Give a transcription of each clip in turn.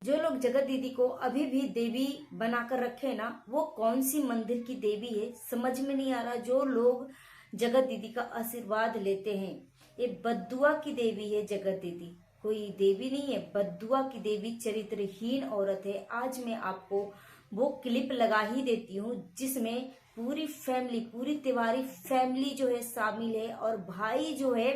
जो लोग जगत दीदी को अभी भी देवी बनाकर रखे ना, वो कौन सी मंदिर की देवी है समझ में नहीं आ रहा। जो लोग जगत दीदी का आशीर्वाद लेते हैं, ये बद्दुआ की देवी है जगत दीदी, कोई देवी नहीं है, बद्दुआ की देवी, चरित्रहीन औरत है। आज मैं आपको वो क्लिप लगा ही देती हूँ जिसमें पूरी फैमिली, पूरी तिवारी फैमिली जो है शामिल है, और भाई जो है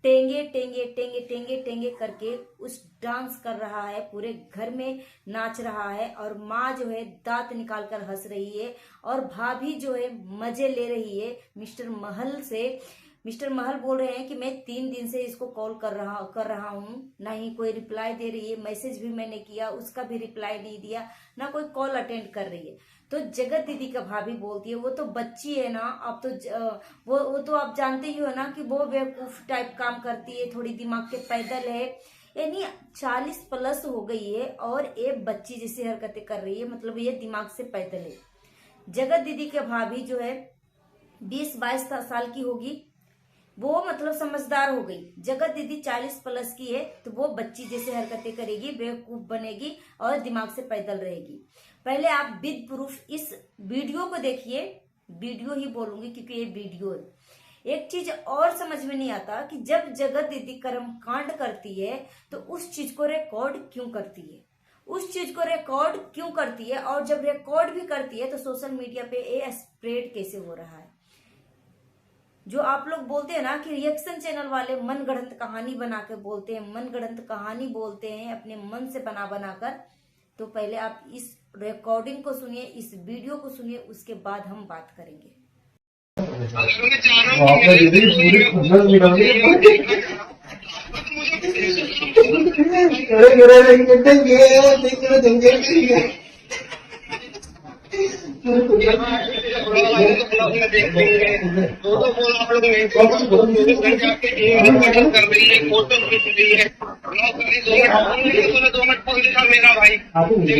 टेंगे टेंगे टेंगे टेंगे टेंगे करके उस डांस कर रहा है, पूरे घर में नाच रहा है, और माँ जो है दांत निकाल कर हंस रही है, और भाभी जो है मजे ले रही है मिस्टर महल से। मिस्टर महल बोल रहे हैं कि मैं 3 दिन से इसको कॉल कर रहा हूँ, ना ही कोई रिप्लाई दे रही है, मैसेज भी मैंने किया उसका भी रिप्लाई नहीं दिया, ना कोई कॉल अटेंड कर रही है। तो जगत दीदी का भाभी बोलती है वो तो बच्ची है ना, अब तो वो तो आप जानते ही हो ना कि वो बेवकूफ टाइप काम करती है, थोड़ी दिमाग के पैदल है, यानी 40+ हो गई है और एक बच्ची जैसी हरकतें कर रही है, मतलब ये दिमाग से पैदल है। जगत दीदी के भाभी जो है 20-22 साल की होगी, वो मतलब समझदार हो गई। जगत दीदी 40+ की है तो वो बच्ची जैसे हरकतें करेगी, बेवकूफ बनेगी और दिमाग से पैदल रहेगी। पहले आप विद प्रूफ इस वीडियो को देखिए, वीडियो ही बोलूंगी क्योंकि ये वीडियो है। एक चीज और समझ में नहीं आता कि जब जगत दीदी कर्म कांड करती है तो उस चीज को रिकॉर्ड क्यों करती है, उस चीज को रिकॉर्ड क्यों करती है, और जब रिकॉर्ड भी करती है तो सोशल मीडिया पे ये स्प्रेड कैसे हो रहा है। जो आप लोग बोलते हैं ना कि रिएक्शन चैनल वाले मन गढ़ंत कहानी बना के बोलते हैं, मन गढ़ंत कहानी बोलते हैं अपने मन से बना कर, तो पहले आप इस रिकॉर्डिंग को सुनिए, इस वीडियो को सुनिए, उसके बाद हम बात करेंगे। देख लेंगे तो फोन आप लोग नहीं कर रही है, फोटो खींच रही है, 2 मिनट फोन दिखा मेरा भाई,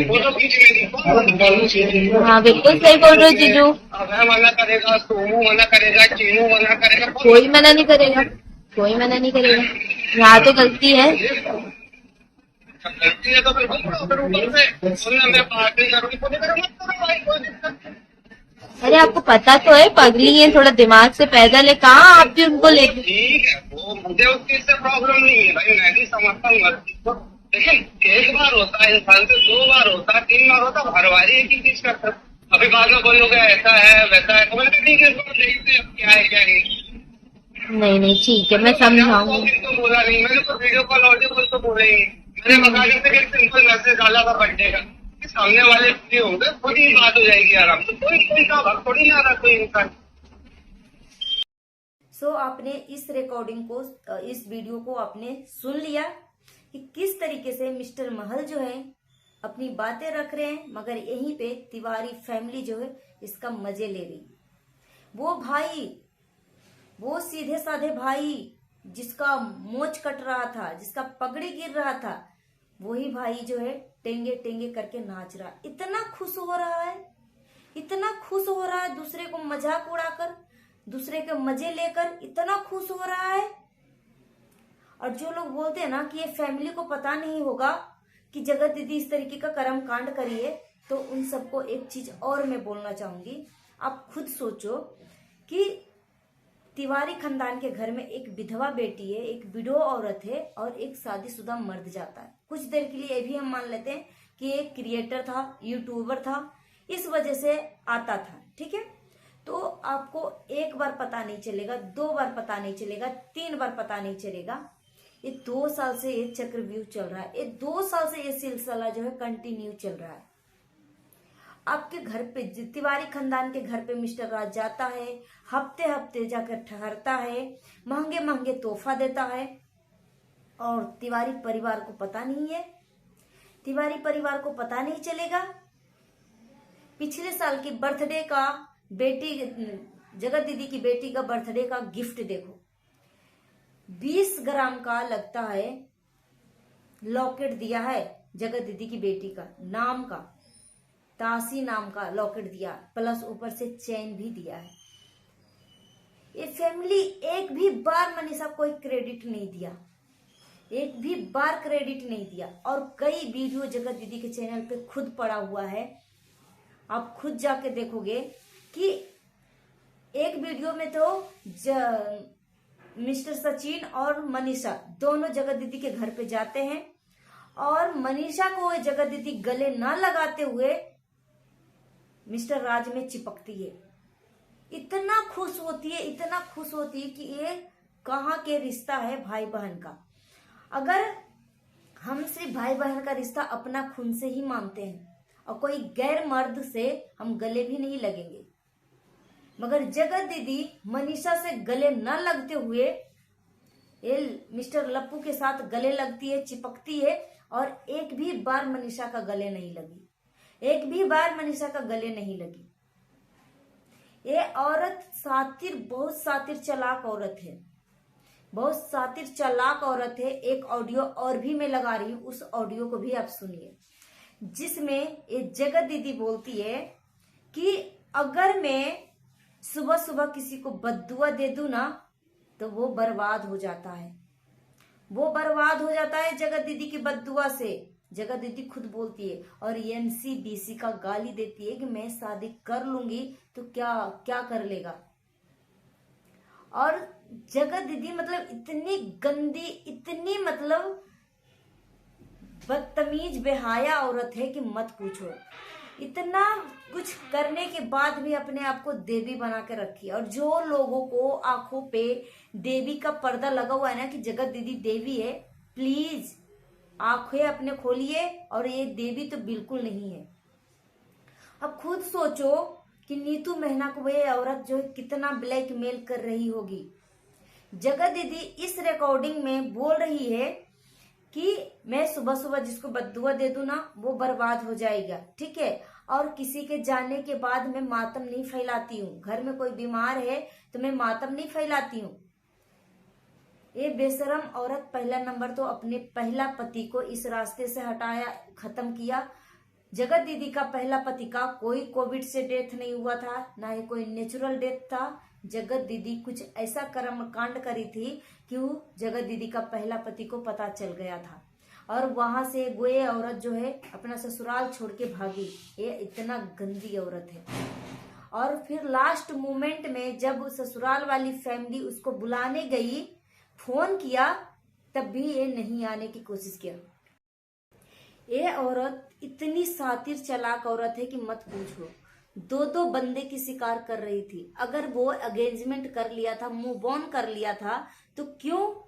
फोटो खींच मेरी। हाँ बिल्कुल सही बोल रहे हो जीजू। मैं मना करेगा, सोमू मना करेगा, चीनू मना करेगा, कोई मना नहीं करेगा, कोई मना नहीं करेगा। यहाँ तो गलती है, गलती है तो फिर ऊपर से सुनना, मैं बात नहीं करूँगी, मत करो भाई, कोई दिक्कत नहीं। अरे आपको पता तो है पगली है, थोड़ा दिमाग से पैदल है, कहाँ आप भी उनको लेके। ठीक है, वो मुझे उस चीज से प्रॉब्लम नहीं है भाई, मैं भी समझता हूँ गलती को, लेकिन एक बार होता है इंसान से, 2 बार होता है, 3 बार होता है, हर बार एक ही चीज करता है। अभी बाद में बोलोगे ऐसा है वैसा है, तो मैंने ठीक है देखते हैं क्या है क्या नहीं। नहीं ठीक है, मैं समझाऊंगी। तो बोला नहीं मैंने, तो वीडियो कॉल ऑडियो तो बोला ही, मैंने बता देते कि सिंपल मैसेज डाला था बर्थडे का, सामने वाले फ्री होंगे, खुद ही बात हो जाएगी आराम से, कोई का भाग थोड़ी ना रहा कोई इंसान। सो आपने इस रिकॉर्डिंग को, इस वीडियो को आपने सुन लिया कि किस तरीके से मिस्टर महल जो है अपनी बातें रख रहे हैं, मगर यहीं पे तिवारी फैमिली जो है इसका मजे ले रही। वो भाई, वो सीधे साधे भाई जिसका मोच कट रहा था, जिसका पगड़ी गिर रहा था, वही भाई जो है टेंगे टेंगे करके नाच रहा, इतना खुश हो रहा है, इतना खुश हो रहा है, दूसरे को मजाक उड़ाकर, दूसरे के मजे लेकर इतना खुश हो रहा है। और जो लोग बोलते हैं ना कि ये फैमिली को पता नहीं होगा कि जगत दीदी इस तरीके का कर्म कांड करी है, तो उन सबको एक चीज और मैं बोलना चाहूंगी। आप खुद सोचो कि तिवारी खानदान के घर में एक विधवा बेटी है, एक विडो औरत है, और एक शादीशुदा मर्द जाता है। कुछ देर के लिए ये भी हम मान लेते हैं कि एक क्रिएटर था, यूट्यूबर था, इस वजह से आता था, ठीक है। तो आपको एक बार पता नहीं चलेगा, 2 बार पता नहीं चलेगा, 3 बार पता नहीं चलेगा। ये 2 साल से ये चक्रव्यूह चल रहा है, ये 2 साल से ये सिलसिला जो है कंटिन्यू चल रहा है। आपके घर पे, तिवारी खानदान के घर पे मिस्टर राज जाता है, हफ्ते हफ्ते जाकर ठहरता है, महंगे महंगे तोहफा देता है, और तिवारी परिवार को पता नहीं है, तिवारी परिवार को पता नहीं चलेगा। पिछले साल की बर्थडे का, बेटी जगत दीदी की बेटी का बर्थडे का गिफ्ट देखो, 20 ग्राम का लगता है लॉकेट दिया है जगत दीदी की बेटी का, नाम का, तासी नाम का लॉकेट दिया, प्लस ऊपर से चेन भी दिया है। ये फैमिली एक भी बार मनीषा कोई क्रेडिट नहीं दिया, एक भी बार क्रेडिट नहीं दिया। और कई वीडियो जगत दीदी के चैनल पे खुद पड़ा हुआ है, आप खुद जाके देखोगे कि एक वीडियो में तो मिस्टर सचिन और मनीषा दोनों जगत दीदी के घर पे जाते हैं और मनीषा को जगत दीदी गले ना लगाते हुए मिस्टर राज में चिपकती है। इतना खुश होती है, इतना खुश होती है कि ये कहाँ के रिश्ता है भाई बहन का। अगर हम सिर्फ भाई बहन का रिश्ता अपना खून से ही मानते हैं और कोई गैर मर्द से हम गले भी नहीं लगेंगे, मगर जगत दीदी मनीषा से गले न लगते हुए ये मिस्टर लप्पू के साथ गले लगती है, चिपकती है और एक भी बार मनीषा का गले नहीं लगी, एक भी बार मनीषा का गले नहीं लगी। ये औरत सातिर, बहुत सातिर चालाक औरत है, बहुत सातिर चालाक औरत है। एक ऑडियो और भी मैं लगा रही हूँ, उस ऑडियो को भी आप सुनिए, जिसमें ये जगत दीदी बोलती है कि अगर मैं सुबह सुबह किसी को बद्दुआ दे दूं ना तो वो बर्बाद हो जाता है, वो बर्बाद हो जाता है जगत दीदी की बद्दुआ से। जगत दीदी खुद बोलती है और एनसीबीसी का गाली देती है कि मैं शादी कर लूंगी तो क्या क्या कर लेगा। और जगत दीदी मतलब इतनी गंदी, इतनी मतलब बदतमीज बेहाया औरत है कि मत पूछो। इतना कुछ करने के बाद भी अपने आप को देवी बना के रखी है। और जो लोगों को आंखों पे देवी का पर्दा लगा हुआ है ना कि जगत दीदी देवी है, प्लीज आंखें अपने खोलिए, और ये देवी तो बिल्कुल नहीं है। अब खुद सोचो कि नीतू मेहना को वह औरत जो है कितना ब्लैकमेल कर रही होगी। जगत दीदी इस रिकॉर्डिंग में बोल रही है कि मैं सुबह सुबह जिसको बद्दुआ दे दूं ना वो बर्बाद हो जाएगा, ठीक है। और किसी के जाने के बाद मैं मातम नहीं फैलाती हूँ, घर में कोई बीमार है तो मैं मातम नहीं फैलाती हूँ। ये बेशरम औरत पहला नंबर तो अपने पहला पति को इस रास्ते से हटाया, खत्म किया। जगत दीदी का पहला पति का कोई कोविड से डेथ नहीं हुआ था, ना ही कोई नेचुरल डेथ था। जगत दीदी कुछ ऐसा कर्म कांड करी थी कि वो जगत दीदी का पहला पति को पता चल गया था और वहां से वो औरत जो है अपना ससुराल छोड़ के भागी। ये इतना गंदी औरत है। और फिर लास्ट मोमेंट में जब ससुराल वाली फैमिली उसको बुलाने गई, फोन किया, तब भी ये नहीं आने की कोशिश किया। ये औरत इतनी सातिर चालाक औरत है कि मत पूछो। दो दो बंदे की शिकार कर रही थी। अगर वो एंगेजमेंट कर लिया था, मूव ऑन कर लिया था, तो क्यों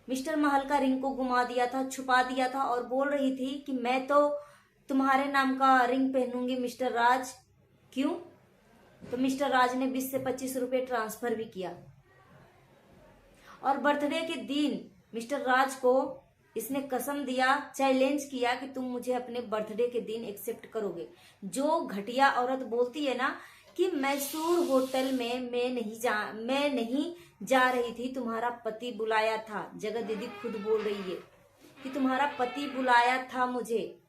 मिस्टर महल का रिंग को घुमा दिया था, छुपा दिया था और बोल रही थी कि मैं तो तुम्हारे नाम का रिंग पहनूंगी मिस्टर राज। क्यों? तो मिस्टर राज ने 20 से 25 रुपए ट्रांसफर भी किया। और बर्थडे के दिन मिस्टर राज को इसने कसम दिया, चैलेंज किया कि तुम मुझे अपने बर्थडे के दिन एक्सेप्ट करोगे। जो घटिया औरत बोलती है ना कि मैसूर होटल में मैं नहीं जा रही थी, तुम्हारा पति बुलाया था। जगत दीदी खुद बोल रही है कि तुम्हारा पति बुलाया था मुझे,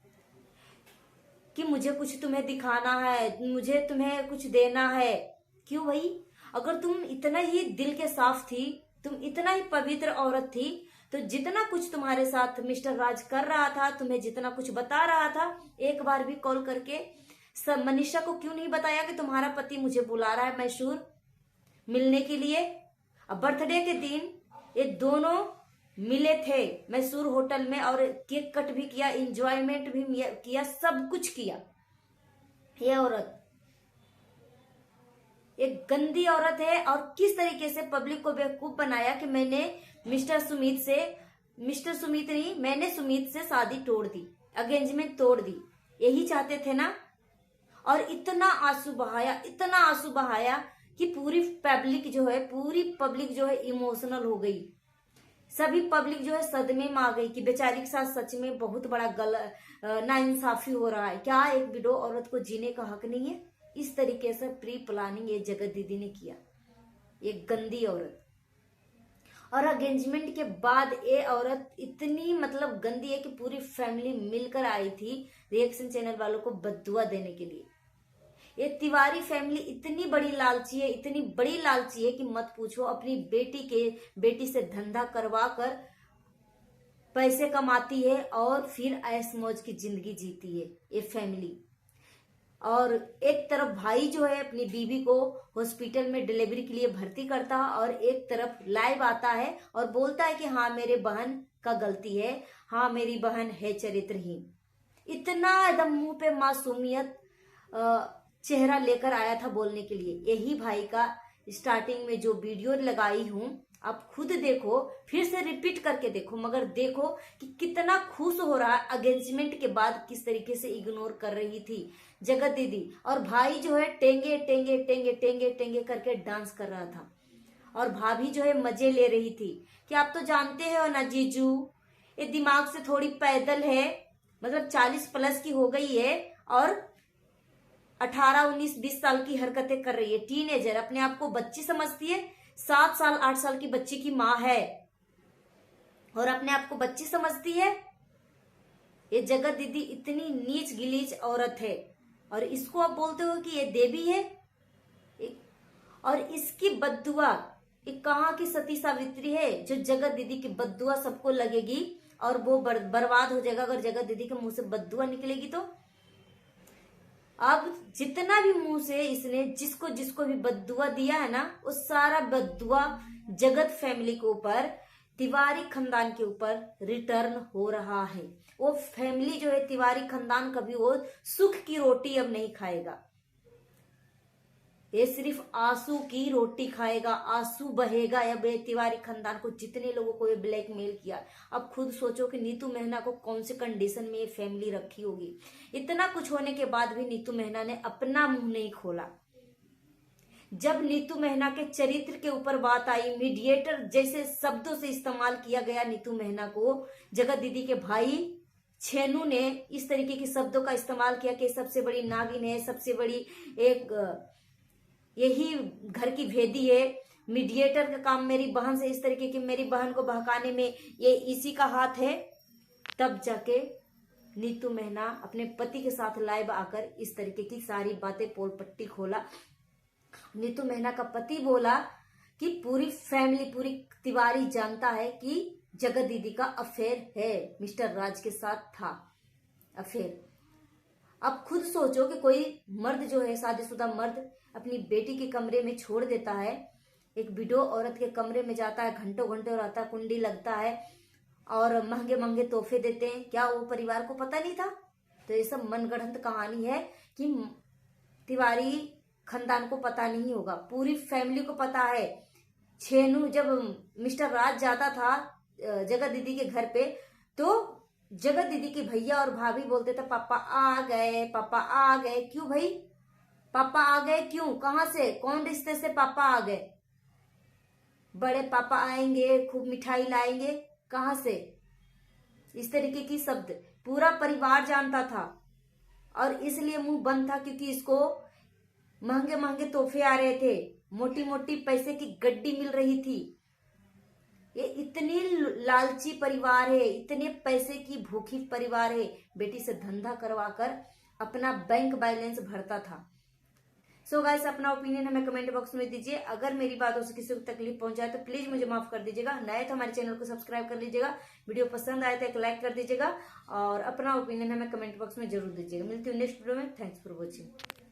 कि मुझे कुछ तुम्हें दिखाना है, मुझे तुम्हें कुछ देना है। क्यों भाई? अगर तुम इतना ही दिल के साफ थी, तुम इतना ही पवित्र औरत थी, तो जितना कुछ तुम्हारे साथ मिस्टर राज कर रहा था, तुम्हें जितना कुछ बता रहा था, एक बार भी कॉल करके सब मनीषा को क्यों नहीं बताया कि तुम्हारा पति मुझे बुला रहा है मैसूर मिलने के लिए। अब बर्थडे के दिन ये दोनों मिले थे मैसूर होटल में और केक कट भी किया, एंजॉयमेंट भी किया, सब कुछ किया। ये औरत एक गंदी औरत है। और किस तरीके से पब्लिक को बेवकूफ बनाया कि मैंने मैंने सुमित से शादी तोड़ दी, एंगेजमेंट तोड़ दी। यही चाहते थे ना। और इतना आंसू बहाया कि पूरी पब्लिक जो है इमोशनल हो गई। सभी पब्लिक जो है सदमे में आ गई कि बेचारी के साथ सच में बहुत बड़ा नाइंसाफी हो रहा है। क्या एक विडो औरत को जीने का हक नहीं है? इस तरीके से प्री प्लानिंग ये जगत दीदी ने किया, ये गंदी औरत। और एंगेजमेंट के बाद ये औरत इतनी मतलब गंदी है कि पूरी फैमिली मिलकर आई थी रिएक्शन चैनल वालों को बद्दुआ देने के लिए। ये तिवारी फैमिली इतनी बड़ी लालची है कि मत पूछो। अपनी बेटी से धंधा करवा कर पैसे कमाती है और फिर ऐश मौज की जिंदगी जीती है ये फैमिली। और एक तरफ भाई जो है अपनी बीवी को हॉस्पिटल में डिलीवरी के लिए भर्ती करता है और एक तरफ लाइव आता है और बोलता है कि हाँ मेरे बहन का गलती है, हाँ मेरी बहन है चरित्रहीन। इतना एकदम मुंह पे मासूमियत चेहरा लेकर आया था बोलने के लिए। यही भाई का स्टार्टिंग में जो वीडियो लगाई हूं, आप खुद देखो, फिर से रिपीट करके देखो, मगर देखो कि कितना खुश हो रहा है। अगेंजमेंट के बाद किस तरीके से इग्नोर कर रही थी जगत दीदी, और भाई जो है टेंगे टेंगे टेंगे टेंगे टेंगे करके डांस कर रहा था, और भाभी जो है मजे ले रही थी कि आप तो जानते हो ना जीजू, ये दिमाग से थोड़ी पैदल है, मतलब 40 प्लस की हो गई है और 18, 19, 20 साल की हरकतें कर रही है। टीनेजर, अपने आप को बच्ची समझती है, 7 साल 8 साल की बच्ची की माँ है और अपने आप को बच्ची समझती है। ये जगत दीदी इतनी नीच गिलीच औरत है और इसको आप बोलते हो कि ये देवी है। और इसकी बद्दुआ, ये कहाँ की सती सावित्री है जो जगत दीदी की बद्दुआ सबको लगेगी और वो बर्बाद हो जाएगा अगर जगत दीदी के मुंह से बद्दुआ निकलेगी तो। अब जितना भी मुंह से इसने जिसको जिसको भी बद्दुआ दिया है ना, वो सारा बद्दुआ जगत फैमिली के ऊपर, तिवारी खानदान के ऊपर रिटर्न हो रहा है। वो फैमिली जो है तिवारी खानदान, कभी वो सुख की रोटी अब नहीं खाएगा, ये सिर्फ आंसू की रोटी खाएगा, आंसू बहेगा। अब ये तिवारी खानदान को जितने लोगों को ये ब्लैकमेल किया, अब खुद सोचो कि नीतू मेहना को कौन से कंडीशन में ये फैमिली रखी होगी। इतना कुछ होने के बाद भी नीतू मेहना ने अपना मुंह नहीं खोला। जब नीतू मेहना के चरित्र के ऊपर बात आई, मीडिएटर जैसे शब्दों से इस्तेमाल किया गया नीतू मेहना को, जगत दीदी के भाई छेनू ने इस तरीके के शब्दों का इस्तेमाल किया कि सबसे बड़ी नागिन है, सबसे बड़ी एक यही घर की भेदी है, मीडिएटर का काम मेरी बहन से इस तरीके की, मेरी बहन को बहकाने में ये इसी का हाथ है। तब जाके नीतू मेहना अपने पति के साथ लाइव आकर इस तरीके की सारी बातें पोल पट्टी खोला। नीतू मेहना का पति बोला कि पूरी फैमिली, पूरी तिवारी जानता है कि जगत दीदी का अफेयर है, मिस्टर राज के साथ था अफेयर। अब खुद सोचो कि कोई मर्द जो है, शादीशुदा मर्द, अपनी बेटी के कमरे में छोड़ देता है, एक विडो औरत के कमरे में जाता है, घंटों घंटों रहता है, कुंडी लगता है और महंगे महंगे तोहफे देते हैं। क्या वो परिवार को पता नहीं था? तो ये सब मनगढ़ंत कहानी है कि तिवारी खानदान को पता नहीं होगा, पूरी फैमिली को पता है। छेनू जब मिस्टर राज जाता था जगत दीदी के घर पे, तो जगत दीदी के भैया और भाभी बोलते थे पापा आ गए, पापा आ गए। क्यों भाई पापा आ गए? क्यों? कहां से? कौन रिश्ते से पापा आ गए? बड़े पापा आएंगे, खूब मिठाई लाएंगे, कहां से? इस तरीके की शब्द पूरा परिवार जानता था और इसलिए मुंह बंद था क्योंकि इसको महंगे महंगे तोहफे आ रहे थे, मोटी मोटी पैसे की गड्डी मिल रही थी। ये इतनी लालची परिवार है, इतने पैसे की भूखी परिवार है, बेटी से धंधा करवाकर अपना बैंक बैलेंस भरता था। सो गाइस, अपना ओपिनियन हमें कमेंट बॉक्स में दीजिए। अगर मेरी बातों से किसी को तकलीफ पहुंचाए तो प्लीज मुझे माफ कर दीजिएगा। नए तो हमारे चैनल को सब्सक्राइब कर लीजिएगा, वीडियो पसंद आए तो एक लाइक कर दीजिएगा और अपना ओपिनियन हमें कमेंट बॉक्स में जरूर दीजिएगा। मिलती हूँ नेक्स्ट वीडियो में। Thanks for watching.